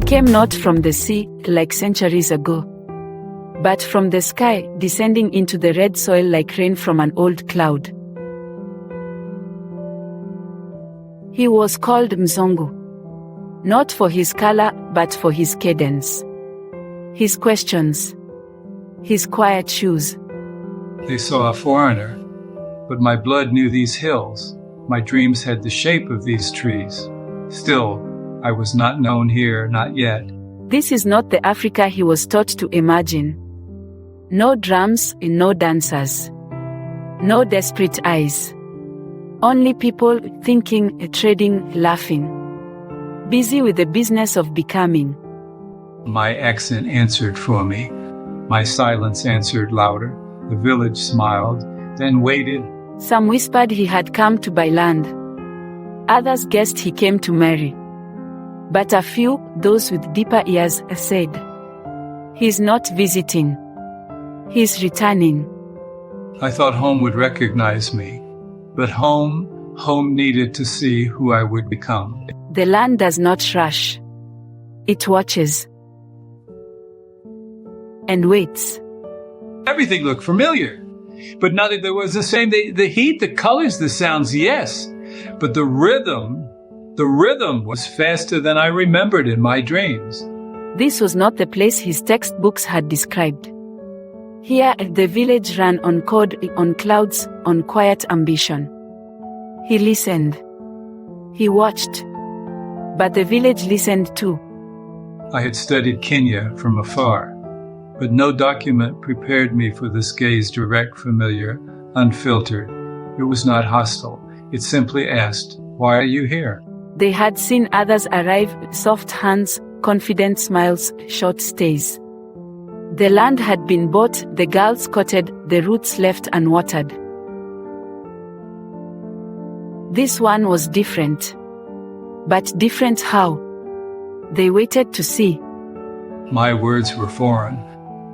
It came not from the sea, like centuries ago, but from the sky, descending into the red soil like rain from an old cloud. He was called Mzungu, not for his color, but for his cadence, his questions, his quiet shoes. They saw a foreigner, but my blood knew these hills. My dreams had the shape of these trees. Still, I was not known here, not yet. This is not the Africa he was taught to imagine. No drums, no dancers. No desperate eyes. Only people thinking, trading, laughing. Busy with the business of becoming. My accent answered for me. My silence answered louder. The village smiled, then waited. Some whispered he had come to buy land. Others guessed he came to marry. But a few, those with deeper ears, said, "He's not visiting. He's returning." I thought home would recognize me, but home needed to see who I would become. The land does not rush. It watches. And waits. Everything looked familiar, but none of it was the same. The heat, the colors, the sounds, yes. But the rhythm was faster than I remembered in my dreams. This was not the place his textbooks had described. Here, the village ran on code, on clouds, on quiet ambition. He listened. He watched. But the village listened too. I had studied Kenya from afar, but no document prepared me for this gaze, direct, familiar, unfiltered. It was not hostile. It simply asked, "Why are you here?" They had seen others arrive, soft hands, confident smiles, short stays. The land had been bought, the girls courted, the roots left unwatered. This one was different. But different how? They waited to see. My words were foreign.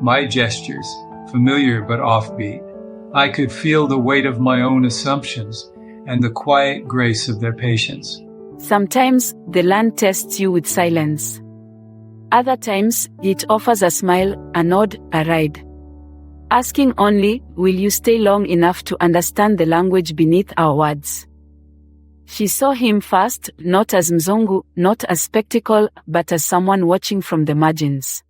My gestures, familiar but offbeat. I could feel the weight of my own assumptions and the quiet grace of their patience. Sometimes the land tests you with silence. Other times it offers a smile, a nod, a ride. Asking only, will you stay long enough to understand the language beneath our words? She saw him first, not as Mzungu, not as spectacle, but as someone watching from the margins.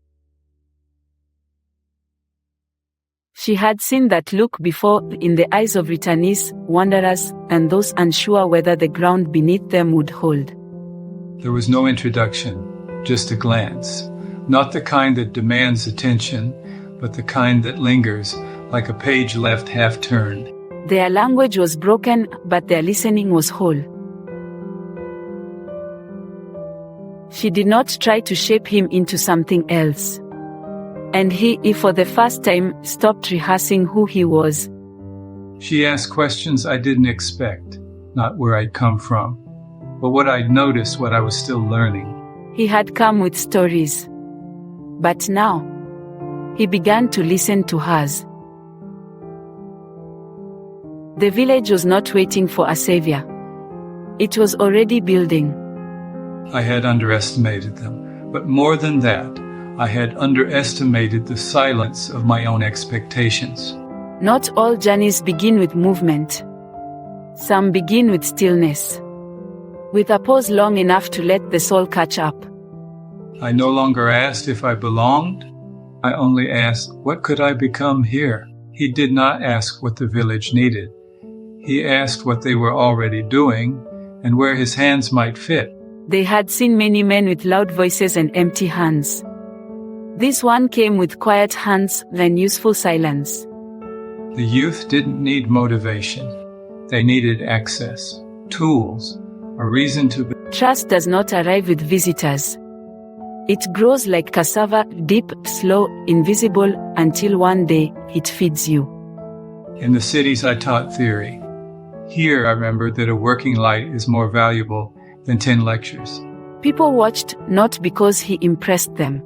She had seen that look before, in the eyes of returnees, wanderers, and those unsure whether the ground beneath them would hold. There was no introduction, just a glance. Not the kind that demands attention, but the kind that lingers, like a page left half-turned. Their language was broken, but their listening was whole. She did not try to shape him into something else. And he, for the first time, stopped rehearsing who he was. She asked questions I didn't expect, not where I'd come from, but what I'd noticed, what I was still learning. He had come with stories. But now, he began to listen to hers. The village was not waiting for a savior. It was already building. I had underestimated them, but more than that, I had underestimated the silence of my own expectations. Not all journeys begin with movement. Some begin with stillness. With a pause long enough to let the soul catch up. I no longer asked if I belonged. I only asked, what could I become here? He did not ask what the village needed. He asked what they were already doing and where his hands might fit. They had seen many men with loud voices and empty hands. This one came with quiet hands and useful silence. The youth didn't need motivation. They needed access, tools, a reason to be. Trust does not arrive with visitors. It grows like cassava, deep, slow, invisible, until one day it feeds you. In the cities I taught theory. Here I remembered that a working light is more valuable than 10 lectures. People watched not because he impressed them,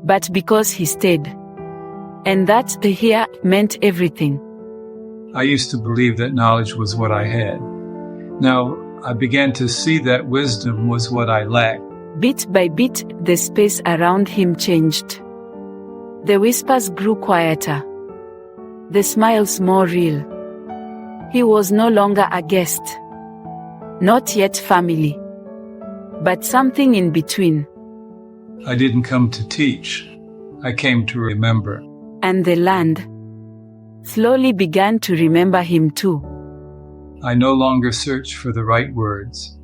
but because he stayed. And that here meant everything. I used to believe that knowledge was what I had. Now I began to see that wisdom was what I lacked. Bit by bit, the space around him changed. The whispers grew quieter. The smiles more real. He was no longer a guest. Not yet family. But something in between. I didn't come to teach. I came to remember. And the land slowly began to remember him too. I no longer search for the right words.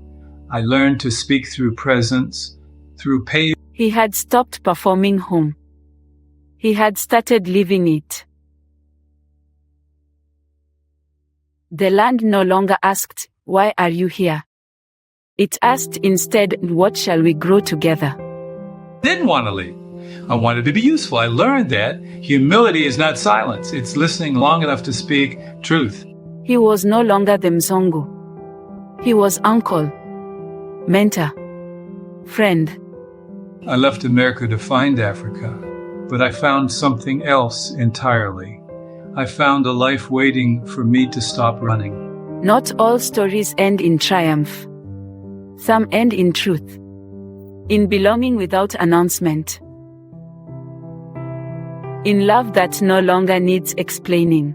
I learned to speak through presence, through pain. He had stopped performing home. He had started living it. The land no longer asked, "Why are you here?" It asked instead, "What shall we grow together?" Didn't want to leave. I wanted to be useful. I learned that humility is not silence. It's listening long enough to speak truth. He was no longer the Mzungu. He was uncle, mentor, friend. I left America to find Africa, but I found something else entirely. I found a life waiting for me to stop running. Not all stories end in triumph. Some end in truth. In belonging without announcement. In love that no longer needs explaining.